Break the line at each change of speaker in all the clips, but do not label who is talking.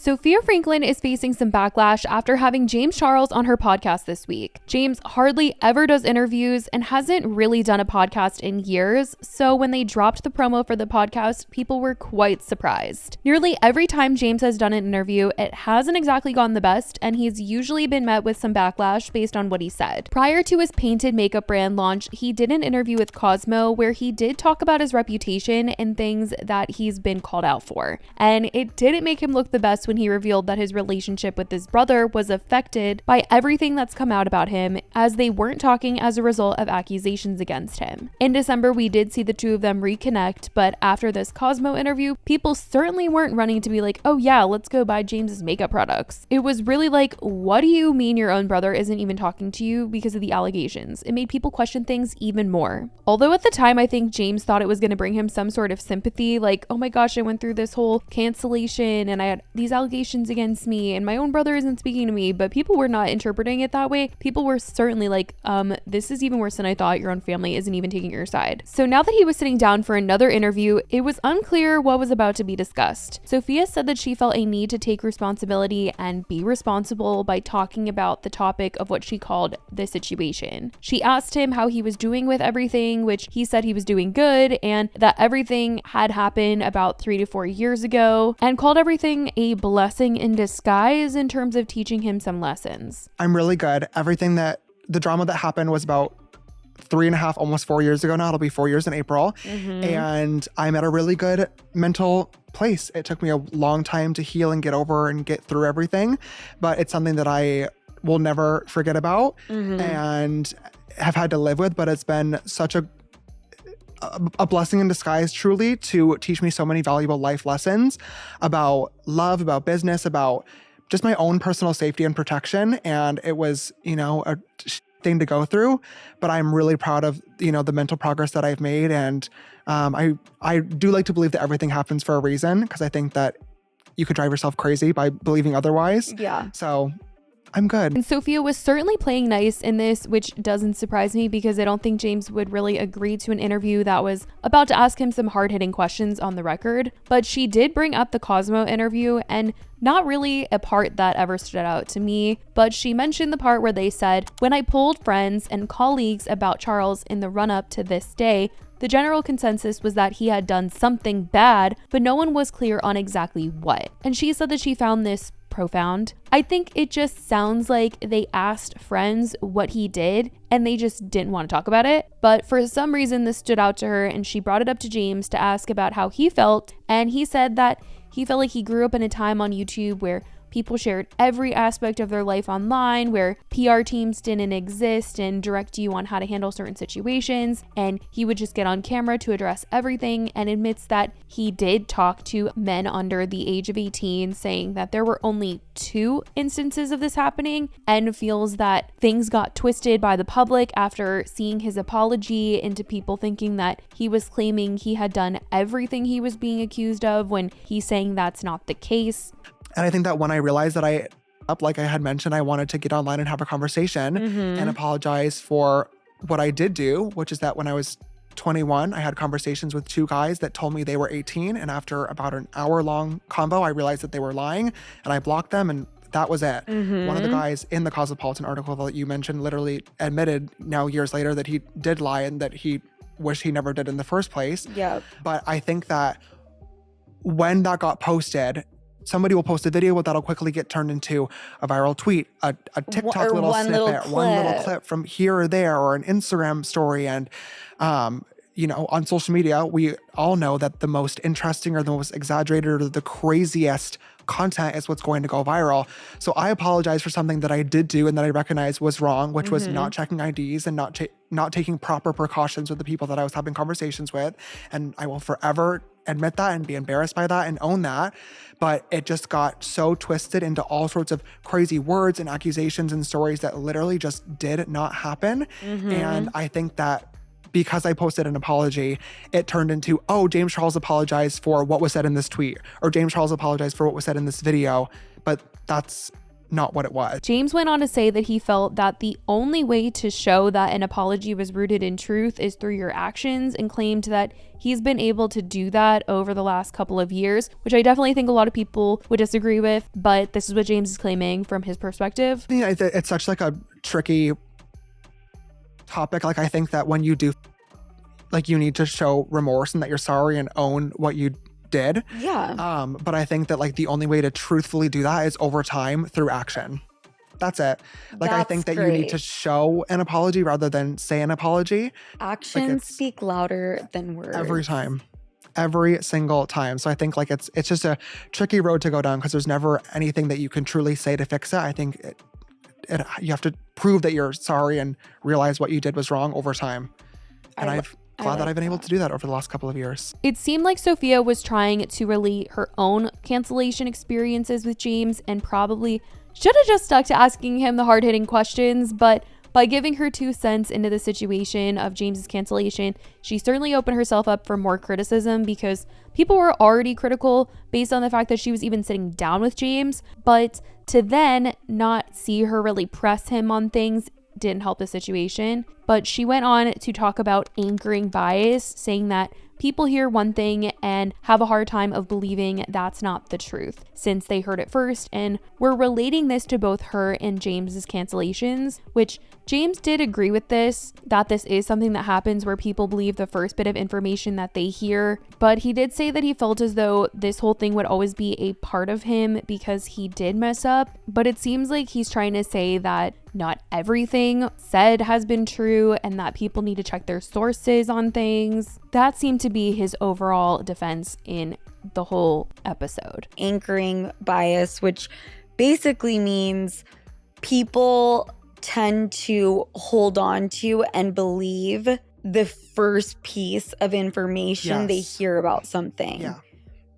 Sophia Franklin is facing some backlash after having James Charles on her podcast this week. James hardly ever does interviews and hasn't really done a podcast in years, so when they dropped the promo for the podcast, people were quite surprised. Nearly every time James has done an interview, it hasn't exactly gone the best, and he's usually been met with some backlash based on what he said. Prior to his painted makeup brand launch, he did an interview with Cosmo where he did talk about his reputation and things that he's been called out for. And it didn't make him look the best when he revealed that his relationship with his brother was affected by everything that's come out about him, as they weren't talking as a result of accusations against him. In December, we did see the two of them reconnect, but after this Cosmo interview, people certainly weren't running to be like, oh yeah, let's go buy James's makeup products. It was really like, what do you mean your own brother isn't even talking to you because of the allegations? It made people question things even more. Although at the time, I think James thought it was going to bring him some sort of sympathy, like, oh my gosh, I went through this whole cancellation and I had these allegations against me and my own brother isn't speaking to me, but people were not interpreting it that way. People were certainly like, this is even worse than I thought. Your own family isn't even taking your side. So now that he was sitting down for another interview, it was unclear what was about to be discussed. Sophia said that she felt a need to take responsibility and be responsible by talking about the topic of what she called the situation. She asked him how he was doing with everything, which he said he was doing good and that everything had happened about 3 to 4 years ago, and called everything a blessing in disguise in terms of teaching him some lessons.
I'm really good. The drama that happened was about 3.5, almost 4 years ago now. It'll be 4 years in April. And I'm at a really good mental place. It took me a long time to heal and get over and get through everything, but it's something that I will never forget about and have had to live with. But it's been such a blessing in disguise, truly, to teach me so many valuable life lessons about love, about business, about just my own personal safety and protection. And it was, a thing to go through, but I'm really proud of, the mental progress that I've made. And I do like to believe that everything happens for a reason, because I think that you could drive yourself crazy by believing otherwise.
Yeah.
So I'm good.
And Sophia was certainly playing nice in this, which doesn't surprise me because I don't think James would really agree to an interview that was about to ask him some hard-hitting questions on the record. But she did bring up the Cosmo interview, and not really a part that ever stood out to me, but she mentioned the part where they said, when I polled friends and colleagues about Charles in the run-up to this day, the general consensus was that he had done something bad, but no one was clear on exactly what. And she said that she found this profound. I think it just sounds like they asked friends what he did and they just didn't want to talk about it. But for some reason, this stood out to her and she brought it up to James to ask about how he felt. And he said that he felt like he grew up in a time on YouTube where people shared every aspect of their life online, where PR teams didn't exist and direct you on how to handle certain situations. And he would just get on camera to address everything, and admits that he did talk to men under the age of 18, saying that there were only 2 instances of this happening, and feels that things got twisted by the public after seeing his apology into people thinking that he was claiming he had done everything he was being accused of, when he's saying that's not the case.
And I think that when I realized that like I had mentioned, I wanted to get online and have a conversation and apologize for what I did do, which is that when I was 21, I had conversations with 2 guys that told me they were 18. And after about an hour-long convo, I realized that they were lying and I blocked them, and that was it. One of the guys in the Cosmopolitan article that you mentioned literally admitted now years later that he did lie and that he wished he never did in the first place.
Yep.
But I think that when that got posted, somebody will post a video that'll quickly get turned into a viral tweet, a TikTok little snippet, one little clip from here or there, or an Instagram story. And, on social media, we all know that the most interesting or the most exaggerated or the craziest content is what's going to go viral. So I apologize for something that I did do and that I recognize was wrong, which was not checking IDs and not taking proper precautions with the people that I was having conversations with. And I will forever admit that and be embarrassed by that and own that. But it just got so twisted into all sorts of crazy words and accusations and stories that literally just did not happen. And I think that because I posted an apology, it turned into, oh, James Charles apologized for what was said in this tweet, or James Charles apologized for what was said in this video. But that's not what it was.
James went on to say that he felt that the only way to show that an apology was rooted in truth is through your actions, and claimed that he's been able to do that over the last couple of years, which I definitely think a lot of people would disagree with, but this is what James is claiming from his perspective.
Yeah, it's such like a tricky topic. Like, I think that when you do, like, you need to show remorse and that you're sorry and own what you did.
Yeah.
But I think that like the only way to truthfully do that is over time through action. That's it. Like, I think that you need to show an apology rather than say an apology.
Actions speak louder than words.
Every time. Every single time. So I think like it's just a tricky road to go down, because there's never anything that you can truly say to fix it. I think you have to prove that you're sorry and realize what you did was wrong over time. And I'm glad that I've been able to do that over the last couple of years.
It seemed like Sophia was trying to relate her own cancellation experiences with James, and probably should have just stuck to asking him the hard-hitting questions, but by giving her 2 cents into the situation of James's cancellation, she certainly opened herself up for more criticism, because people were already critical based on the fact that she was even sitting down with James, but to then not see her really press him on things didn't help the situation. But she went on to talk about anchoring bias, saying that people hear one thing and have a hard time of believing that's not the truth, since they heard it first, and we're relating this to both her and James's cancellations, which James did agree with this, that this is something that happens where people believe the first bit of information that they hear, but he did say that he felt as though this whole thing would always be a part of him because he did mess up, but it seems like he's trying to say that not everything said has been true and that people need to check their sources on things. That seemed to be his overall defense in the whole episode.
Anchoring bias, which basically means people tend to hold on to and believe the first piece of information they hear about something.
Yeah.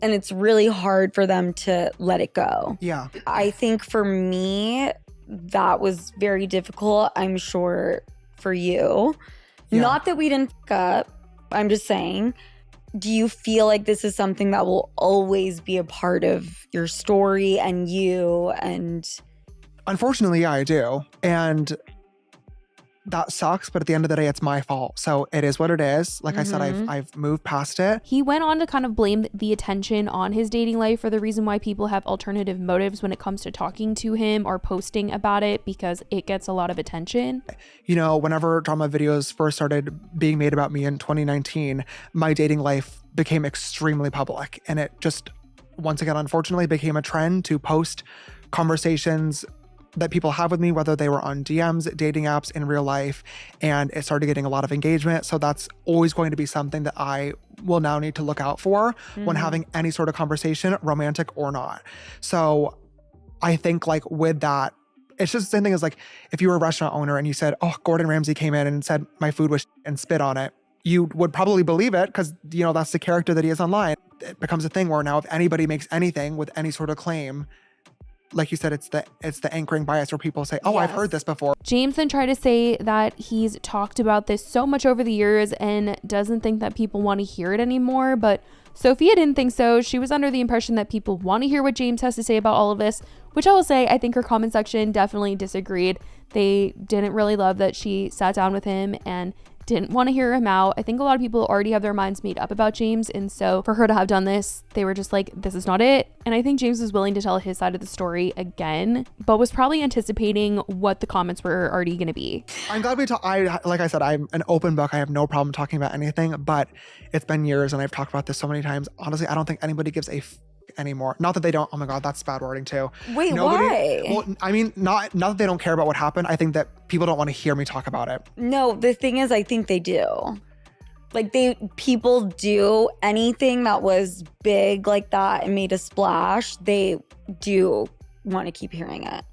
And it's really hard for them to let it go.
Yeah.
I think for me, that was very difficult. I'm sure for you.
Yeah.
Not that we didn't fuck up. I'm just saying, do you feel like this is something that will always be a part of your story and you? And
Unfortunately, yeah, I do. And that sucks, but at the end of the day, it's my fault. So it is what it is. Like I said, I've moved past it.
He went on to kind of blame the attention on his dating life for the reason why people have alternative motives when it comes to talking to him or posting about it, because it gets a lot of attention.
You know, whenever drama videos first started being made about me in 2019, my dating life became extremely public. And it just, once again, unfortunately, became a trend to post conversations that people have with me, whether they were on DMs, dating apps, in real life, and it started getting a lot of engagement. So that's always going to be something that I will now need to look out for when having any sort of conversation, romantic or not. So I think like with that, it's just the same thing as like if you were a restaurant owner and you said, oh, Gordon Ramsay came in and said my food was and spit on it. You would probably believe it because, you know, that's the character that he is online. It becomes a thing where now if anybody makes anything with any sort of claim, like you said, it's the anchoring bias where people say, oh, I've heard this before.
James then tried to say that he's talked about this so much over the years and doesn't think that people want to hear it anymore. But Sophia didn't think so. She was under the impression that people want to hear what James has to say about all of this, which I will say, I think her comment section definitely disagreed. They didn't really love that she sat down with him and didn't want to hear him out. I think a lot of people already have their minds made up about James, and so for her to have done this, they were just like, this is not it. And I think James was willing to tell his side of the story again, but was probably anticipating what the comments were already going to be.
I'm glad we talked. Like I said, I'm an open book. I have no problem talking about anything, but it's been years and I've talked about this so many times. Honestly, I don't think anybody gives a anymore. Not that they don't. Oh my God, that's bad wording too.
Wait, why?
Well, I mean, not that they don't care about what happened. I think that people don't want to hear me talk about it.
No, the thing is, I think they do. Like people do anything that was big like that and made a splash. They do want to keep hearing it.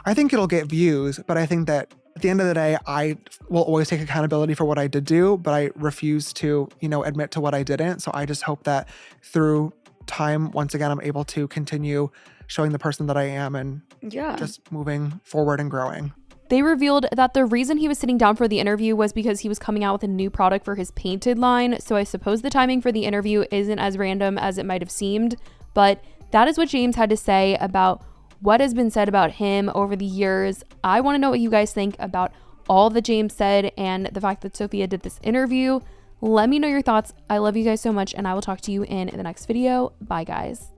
I think it'll get views, but I think that at the end of the day, I will always take accountability for what I did do, but I refuse to, admit to what I didn't. So I just hope that through time, once again, I'm able to continue showing the person that I am and just moving forward and growing.
They revealed that the reason he was sitting down for the interview was because he was coming out with a new product for his painted line. So I suppose the timing for the interview isn't as random as it might have seemed, but that is what James had to say about what has been said about him over the years. I want to know what you guys think about all that James said and the fact that Sophia did this interview. Let me know your thoughts. I love you guys so much, and I will talk to you in the next video. Bye, guys.